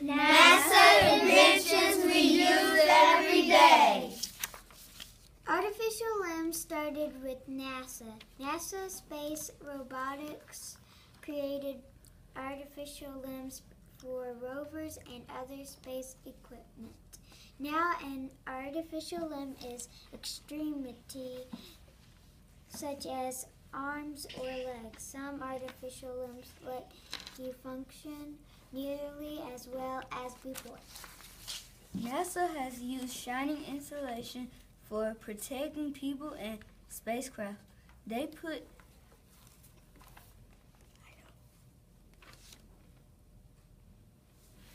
NASA inventions we use every day. Artificial limbs started with NASA. NASA Space Robotics created artificial limbs for rovers and other space equipment. Now an artificial limb is extremity, such as arms or legs. Some artificial limbs let you function nearly as well as before. NASA has used shining insulation for protecting people and spacecraft. They put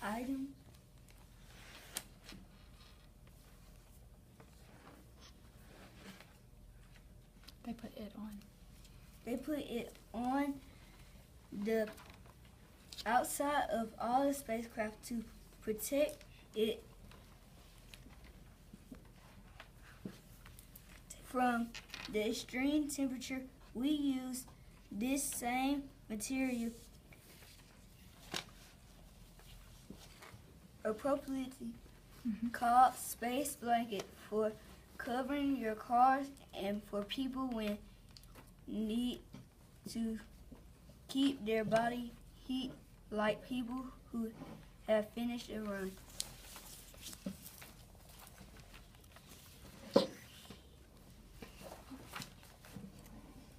items They put it on the outside of all the spacecraft to protect it from the extreme temperature. We use this same material appropriately called space blanket for covering your cars and for people when need to keep their body heat, like people who have finished a run.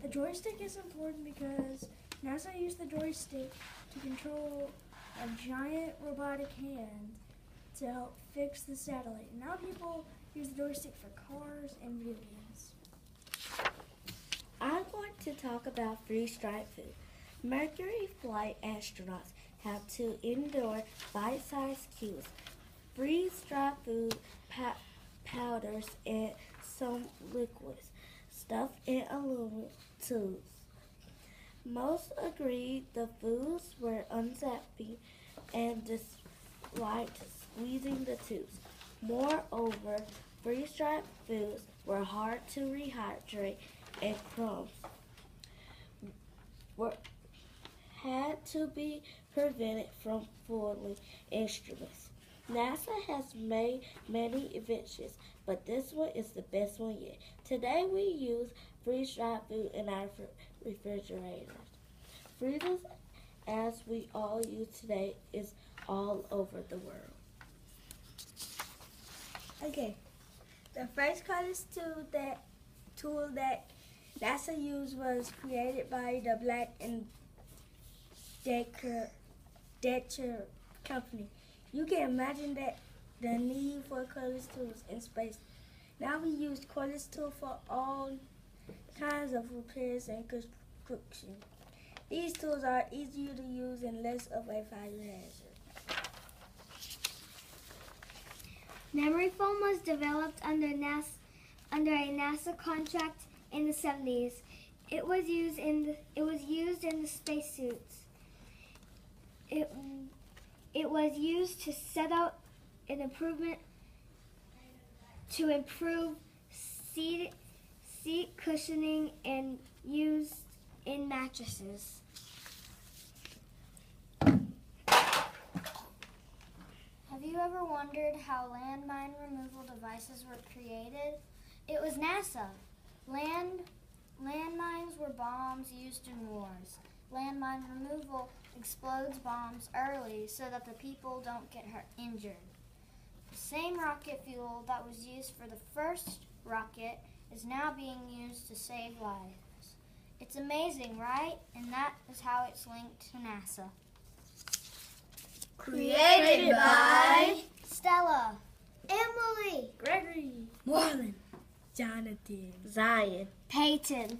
The joystick is important because NASA used the joystick to control a giant robotic hand to help fix the satellite. Now people use the joystick for cars and video games. I'm going to talk about freeze-dried food. Mercury flight astronauts have to endure bite-sized cubes, freeze-dried food powders, and some liquids stuffed in aluminum tubes. Most agreed the foods were unzapping and disliked squeezing the tubes. Moreover, freeze-dried foods were hard to rehydrate and crumbs had to be prevented from fouling instruments. NASA has made many inventions, but this one is the best one yet. Today we use freeze-dried food in our refrigerators. Freezers, as we all use today, is all over the world. Okay, the first colors tool that NASA used was created by the Black and Decker company. You can imagine that the need for colors tools in space. Now we use colors tool for all kinds of repairs and construction. These tools are easier to use and less of a fire hazard. Memory foam was developed under a NASA contract in the 70s. It was used in the spacesuits. It was used to set out an improvement to improve seat cushioning and used in mattresses. Have you ever wondered how landmine removal devices were created? It was NASA. Landmines were bombs used in wars. Landmine removal explodes bombs early so that the people don't get injured. The same rocket fuel that was used for the first rocket is now being used to save lives. It's amazing, right? And that is how it's linked to NASA. Created by Stella, Emily, Gregory, Marlon, Jonathan, Zion, Peyton.